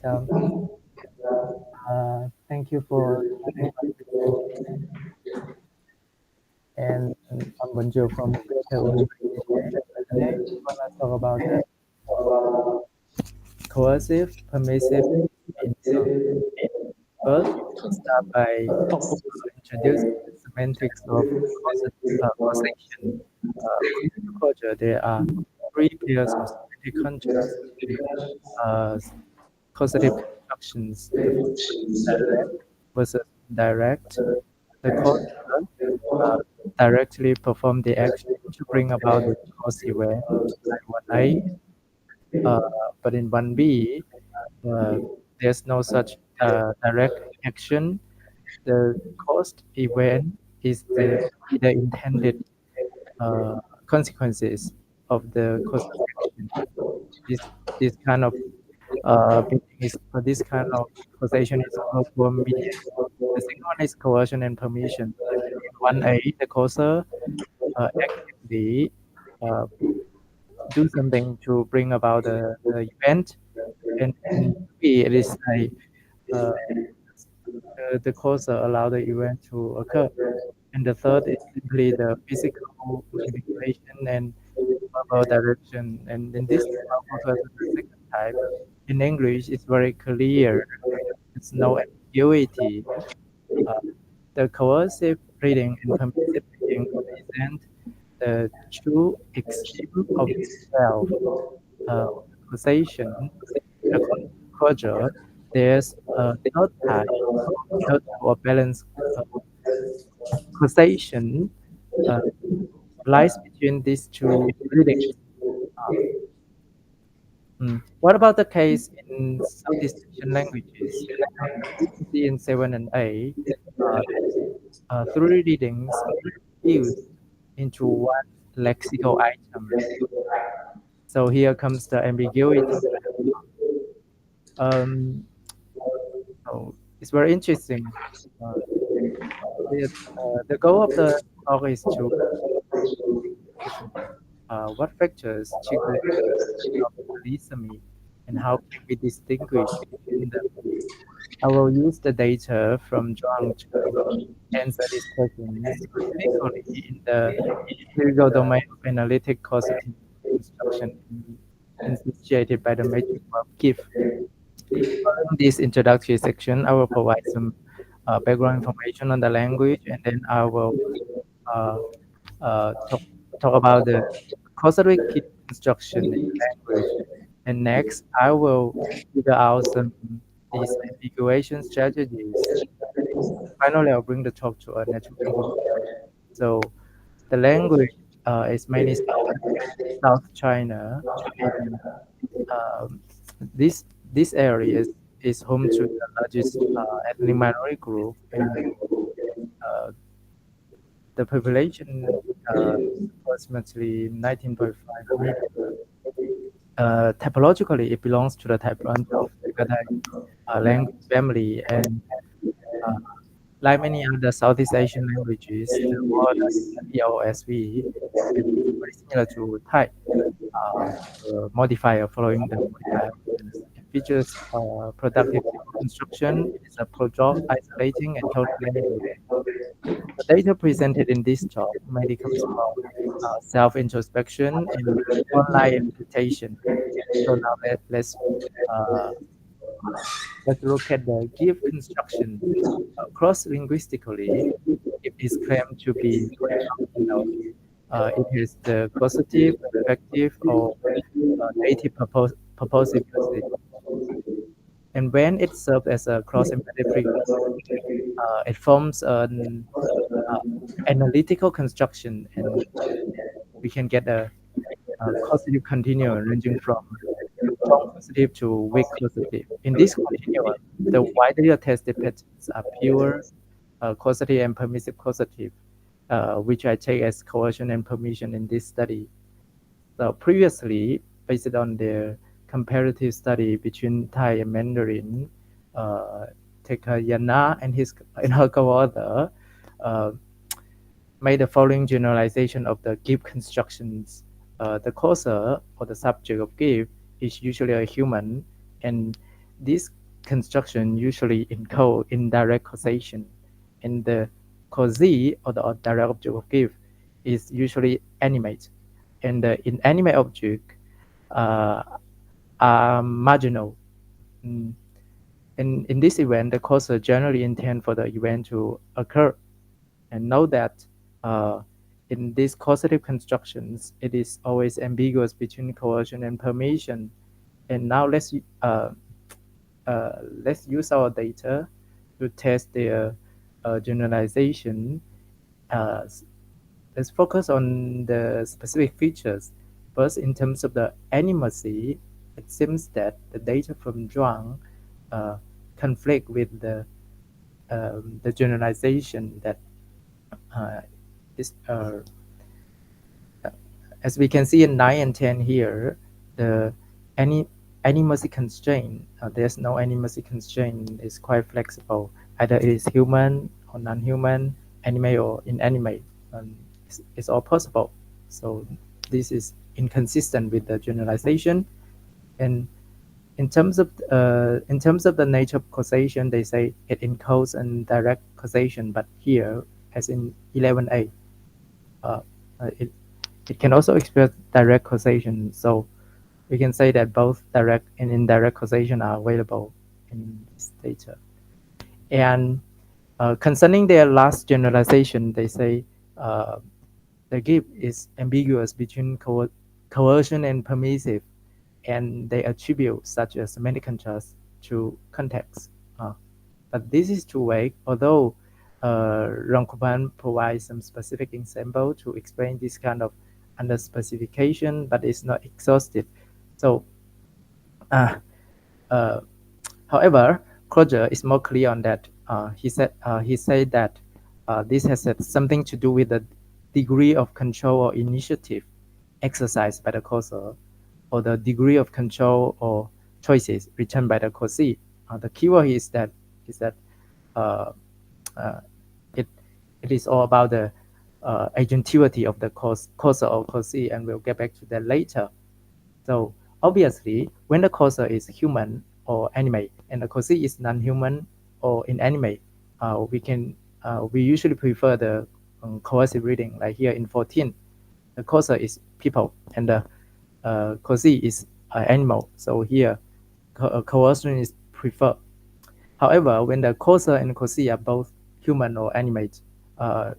welcome. Thank you for joining my video. And I'm Wenjiu from Seoul, Malaysia. Today we're gonna talk about the coercive, permissive means. First, we start by introducing the semantics of causation. In culture, there are three pairs of semantic contrasts in uh, causative constructions. The first one is direct versus indirect. The causer uh, directly perform the action to bring about the cause event, like 1A. Uh, but in 1B, uh, there's no such direct action. The caused event is the intended uh, consequences of the causal action. This this kind of meaning is this kind of causation is called mediate. The second one is coercion and permission. In 1A, the causer actively uh, do something to bring about the event, and in B, it is like uh, the causer allow the event to occur. And the third is simply the physical manipulation and verbal direction. And in this also the second type, in English, it's very clear. There's no ambiguity. Uh, the coercive reading and permissive reading represent the true extreme of itself. Of the causation, the closure, there's a third type, third or balance causation uh, lies between these two readings. Uh, What about the case in Southeast Asian languages? We can see in 7 and 8, uh, three readings fused into one lexical item. So here comes the ambiguity. Um, so it's very interesting. Uh, the goal of the talk is to distinguish what factors trigger the polysemy and how can we distinguish between them. I will use the data from Zhuang to answer these questions, specifically in the empirical domain of analytic causative construction instantiated by the matrix of GIF. Following this introductory section, I will provide some background information on the language, and then I will uh, talk about the causative GIF construction in the language. And next, I will figure out some these ambiguation strategies. Finally, I'll bring the talk to a natural conclusion. So the language is mainly spoken in South China, and um, this area is home to the largest ethnic minority group, and uh, the population is approximately 19.5 million. Typologically, it belongs to the type branch of Tagada language family, and uh, like many other Southeast Asian languages, the word POSV is very similar to Thai. The modifier following the modifier features. It features productive construction. It is a pro-job, isolating, and totally language. The data presented in this talk mainly comes from self-introspection and online interpretation. So now uh, let's look at the give construction. Cross-linguistically, it is claimed to be functional. It is the causative, effective, or native purposive usage. And when it serves as a cross-embedded frequency, it forms an uh, analytical construction, and we can get a causative continuum ranging from strong causative to weak causative. In this continuum, the widely attested patterns are pure causative and permissive causative, which I take as coercion and permission in this study. So previously, based on the comparative study between Thai and Mandarin, Tekayana and her co-author uh, made the following generalization of the GIF constructions. The causer or the subject of GIF is usually a human, and this construction usually encode indirect causation, and the causee or the direct object of gift is usually animate, and the inanimate object uh, are marginal. Mm. In this event, the causer generally intend for the event to occur, and note that in these causative constructions, it is always ambiguous between coercion and permission. And now let's use our data to test their generalization. Uh, let's focus on the specific features. First, in terms of the animacy, it seems that the data from Zhuang uh, conflict with the generalization that uh, is as we can see in 9 and 10 here, the any animacy constraint, there's no animacy constraint, is quite flexible. Either it is human or non-human, animate or inanimate, it's all possible. So this is inconsistent with the generalization. And in terms of the nature of causation, they say it encodes an direct causation, but here, as in 11a, uh, it can also express direct causation. So we can say that both direct and indirect causation are available in this data. And concerning their last generalization, they say the gift is ambiguous between coercion and permissive, and they attribute such a semantic contrast to context. But this is too vague, although Ronkopan provides some specific example to explain this kind of under specification, but it's not exhaustive. So, uh, uh, however, Kroger is more clear on that. He said that this has something to do with the degree of control or initiative exercised by the causer, or the degree of control or choices returned by the causee. The keyword is that uh, uh, it it is all about the agentivity of the causer or causee, and we'll get back to that later. So obviously, when the causer is human or animate, and the causee is non-human or inanimate, we usually prefer the coercive reading. Like here in 14, the causer is people, and the causee is animal. So here, coercion is preferred. However, when the causer and causee are both human or animate,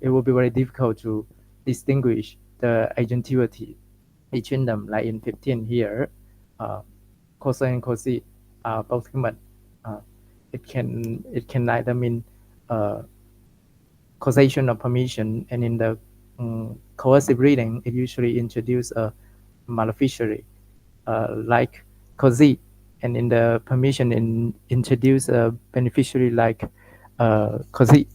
it will be very difficult to distinguish the agentivity between them. Like in 15 here, uh, causer and causee are both human. Uh, it can neither mean uh, causation or permission, and in the coercive reading, it usually introduces a maleficiary like causee, and in the permission introduce a beneficiary like causee.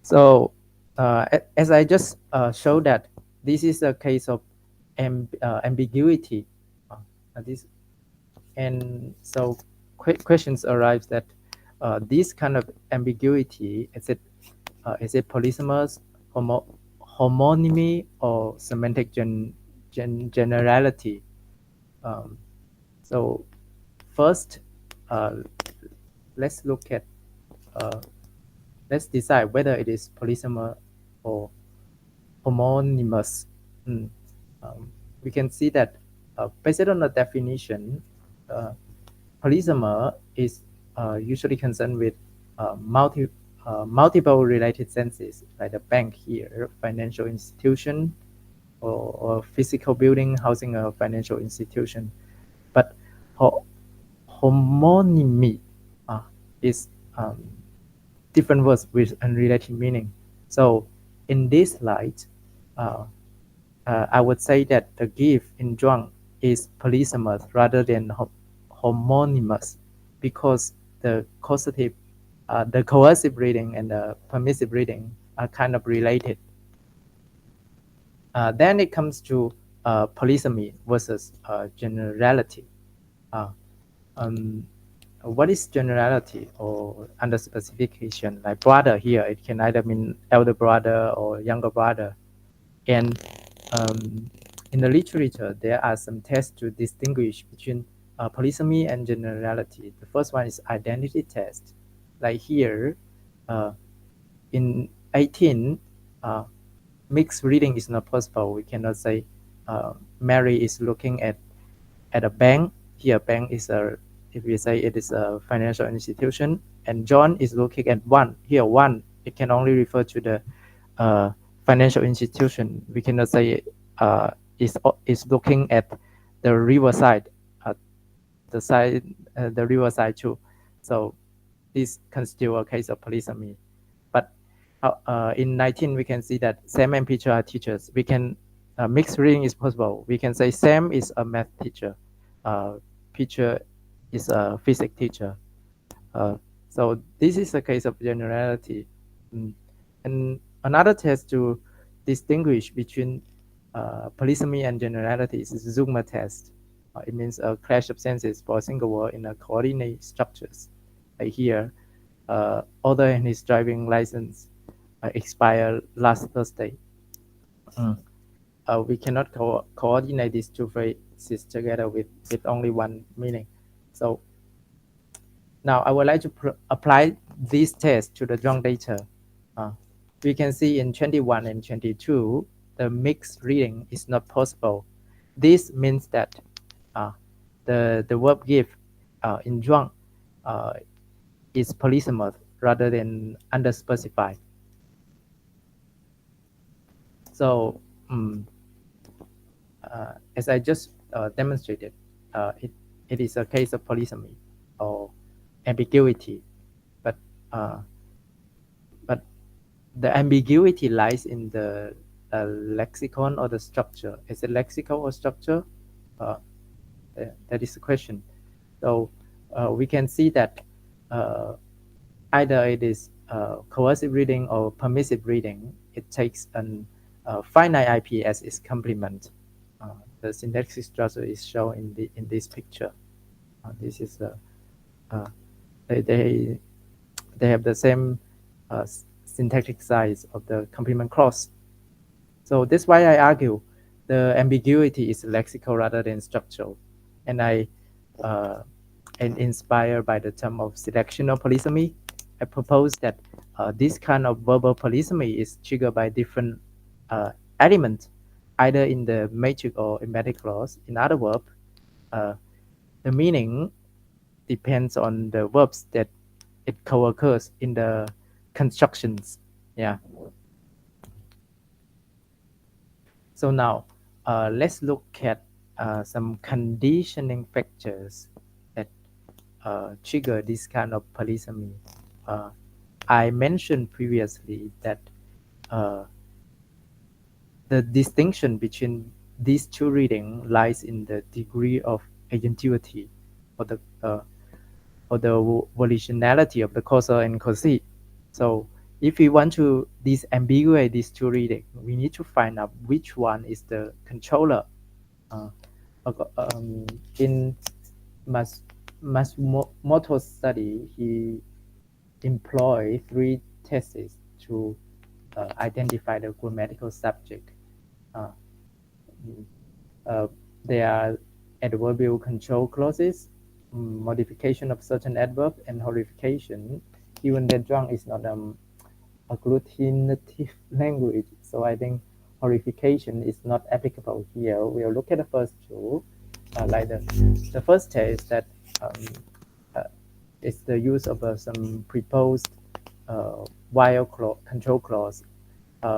So as I just showed that this is a case of ambiguity. This and so questions arise that this kind of ambiguity, is it polysymous, homonymy, or semantic generality? Um, so first, uh, let's look at let's decide whether it is polysymous or homonymous. Mm. We can see that based on the definition, polysemmer is usually concerned with multiple related senses, like the bank here, financial institution, or physical building housing a financial institution. But ho homonymy is different words with unrelated meaning. So in this light, uh, I would say that the gift in Zhuang is polysymous rather than homonymous, because the coercive reading and the permissive reading are kind of related. Then it comes to polysemy versus generality. Uh, um, what is generality or under specification? Like brother here, it can either mean elder brother or younger brother. And in the literature, there are some tests to distinguish between polysemy and generality. The first one is identity test. Like here, in 18, mixed reading is not possible. We cannot say Mary is looking at a bank. Here, bank is a, if we say it is a financial institution, and John is looking at one. Here, one, it can only refer to the financial institution. We cannot say is looking at the riverside, the riverside too. So this constitutes a case of polysemy. But in 19, we can see that Sam and Peter are teachers. We can mixed reading is possible. We can say Sam is a math teacher, Peter is a physics teacher. So this is a case of generality. And another test to distinguish between polysemy and generality is the Zhuang test. It means a clash of senses for a single word in a coordinate structures. Like here, author and his driving license expired last Thursday. We cannot coordinate these two phrases together with only one meaning. So now I would like to apply this test to the Zhuang data. We can see in 21 and 22, the mixed reading is not possible. This means that the verb give in Zhuang is polysemous rather than underspecified. So as I just demonstrated, it is a case of polysemy or ambiguity, but the ambiguity lies in the lexicon or the structure. Is it lexical or structure? That is the question. So we can see that either it is coercive reading or permissive reading. It takes a finite IP as its complement. The syntactic structure is shown in this picture. This is they have the same syntactic size of the complement clause. So that's why I argue the ambiguity is lexical rather than structural, and and inspired by the term of selectional polysemy, I propose that this kind of verbal polysemy is triggered by different elements, either in the matrix or embedded clause. In other words, the meaning depends on the verbs that it co-occurs in the constructions. Yeah. So now let's look at some conditioning factors that trigger this kind of polysemy. I mentioned previously that the distinction between these two readings lies in the degree of agentivity or the volitionality of the causal and coercive. So if we want to disambiguate these two readings, we need to find out which one is the controller. In Matsumoto's study, he employed 3 tests to identify the grammatical subject. They are adverbial control clauses, modification of certain adverb, and horrification. Even that Zhuang is not agglutinative language, so I think horrification is not applicable here. We'll look at the first two. Like the first test that is the use of some preposed while control clause.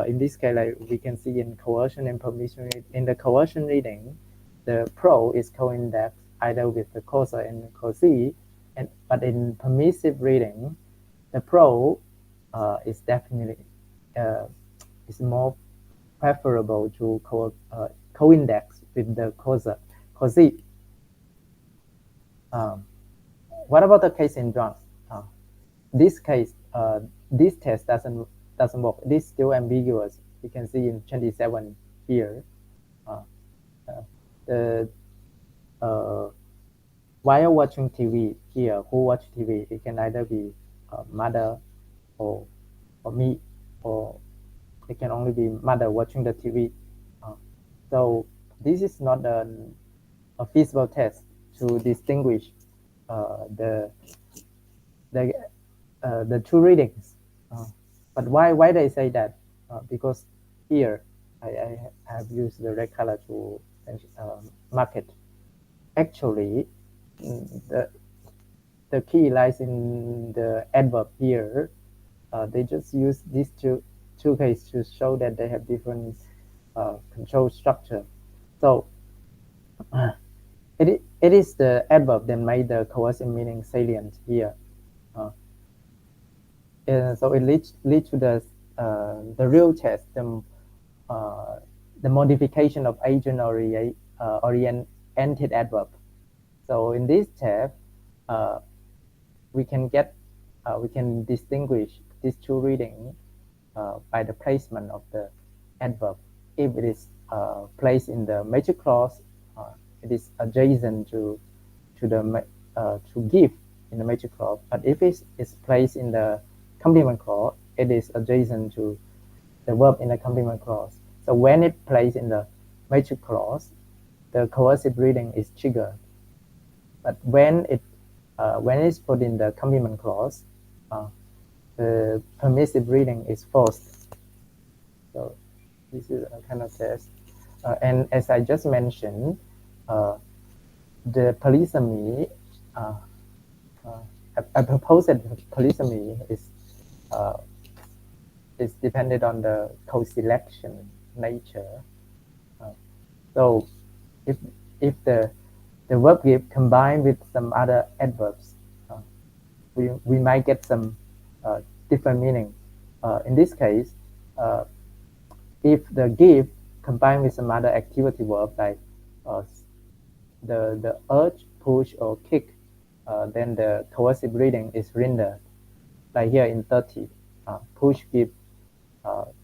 In this case, like we can see in coercion and permission. In the coercion reading, the pro is co-indexed either with the causal and coercive, but in permissive reading, the pro is definitely is more preferable to co-index with the coercive. What about the case in Zhuang? This case, this test doesn't work. This is still ambiguous. You can see in 27 here. While watching TV here, who watch TV? It can either be mother or me, or it can only be mother watching the TV. So this is not a feasible test. to distinguish the two readings. But why they say that? Because here I have used the red color to mark it. Actually, the key lies in the adverb here. They just use these two cases to show that they have different control structure. So it is the adverb that made the coercive meaning salient here. So it leads to the real test, the modification of agent oriented adverb. So in this step, we can distinguish these two readings by the placement of the adverb. If it is placed in the major clause, it is adjacent to give in the major clause. But if it is placed in the complement clause, it is adjacent to the verb in the complement clause. So when it placed in the major clause, the coercive reading is triggered. But when it's put in the complement clause, the permissive reading is forced. So this is a kind of test. And as I just mentioned, the polysemy, I propose that polysemy is dependent on the co-selection nature. So if the verb give combined with some other adverbs, we might get some different meaning. In this case, if the give combined with some other activity verb like the urge, push, or kick, then the coercive reading is rendered. Like here in 30, push, give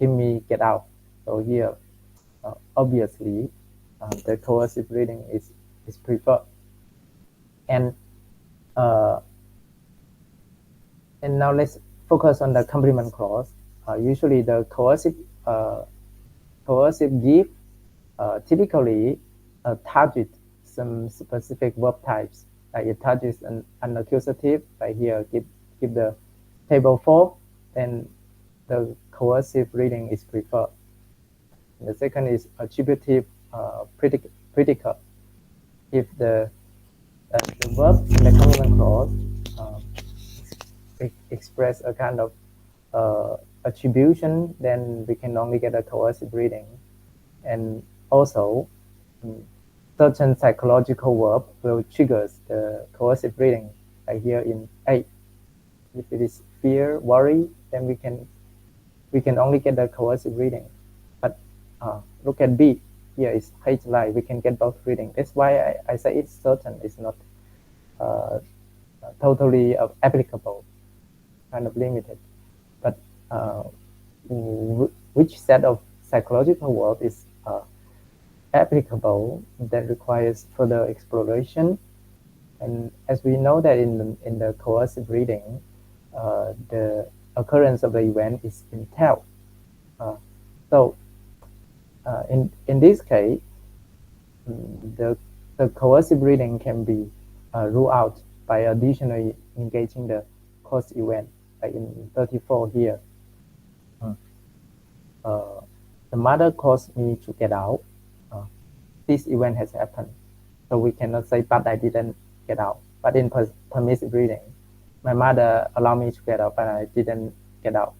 me, get out. So here, obviously, the coercive reading is preferred. And now let's focus on the complement clause. Usually the coercive give typically target some specific verb types. Like it targets an accusative, like here give the table 4, then the coercive reading is preferred. The second is attributive predicate. If the verb in the complement clause express a kind of attribution, then we can only get a coercive reading. And also, certain psychological verb will trigger the coercive reading. Like here in A, if it is fear, worry, then we can only get the coercive reading. But look at B. Here is hate lie. We can get both reading. That's why I say it's certain. It's not totally applicable, kind of limited. But which set of psychological verb is applicable, that requires further exploration. And as we know that in the coercive reading, the occurrence of the event is entailed. So in this case, the coercive reading can be ruled out by additionally engaging the cause event, like in 34 here. The mother caused me to get out. This event has happened. So we cannot say, but I didn't get out. But in permissive reading, my mother allowed me to get out, but I didn't get out.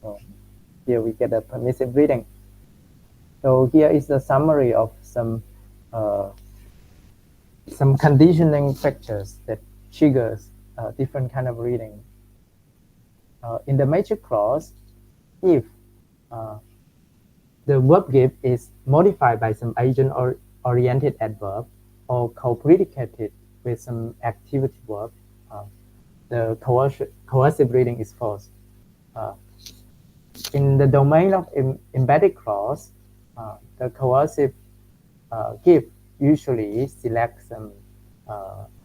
So here we get a permissive reading. So here is a summary of some conditioning factors that triggers different kind of reading. In the major clause, if the verb give is modified by some agent-oriented adverb or co-predicated with some activity verb, the coercive reading is false. In the domain of embedded clause, the coercive give usually selects some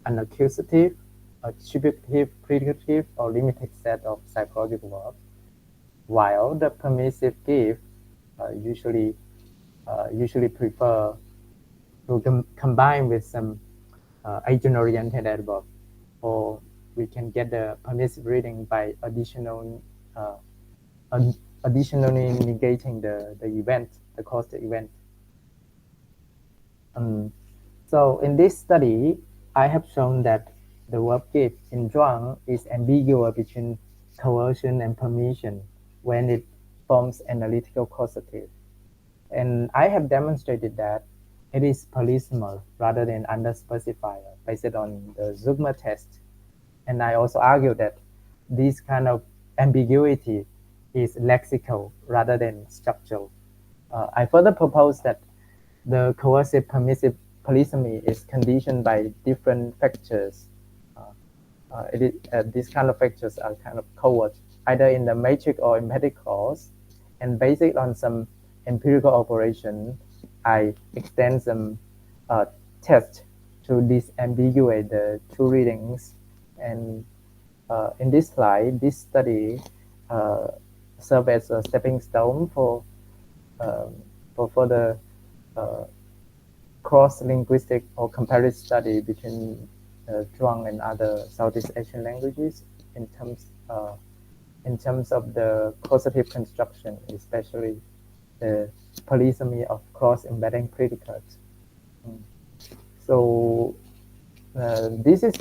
an accusative, attributive, predicative, or limited set of psychological verbs, while the permissive give usually prefer to combine with some agent-oriented adverb, or we can get the permissive reading by additionally negating the event, the caused event. So in this study, I have shown that the verb give in Zhuang is ambiguous between coercion and permission when it forms analytical causative. And I have demonstrated that it is polysemal rather than underspecifier based on the Zhuang test. And I also argue that this kind of ambiguity is lexical rather than structural. I further propose that the coercive permissive polysemy is conditioned by different factors. These kind of factors are kind of covered either in the matrix or emphatic clause, and based on some empirical operation, I extend some tests to disambiguate the two readings. And in this slide, this study serves as a stepping stone for further cross-linguistic or comparative study between Zhuang and other Southeast Asian languages in terms of the causative construction, especially the polysemy of cross-embedding predicates. So this is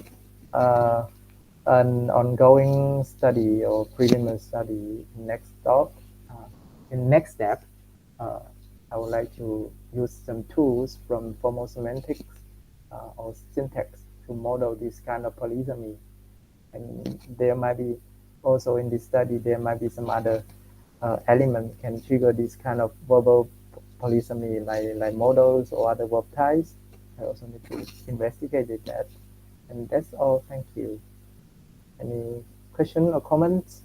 an ongoing study or preliminary study. Next step, I would like to use some tools from formal semantics or syntax to model this kind of polysemy. And there might be also in this study, there might be some other elements can trigger this kind of verbal polysemy, like models or other verb types. I also need to investigate that. And that's all. Thank you. Any question or comments?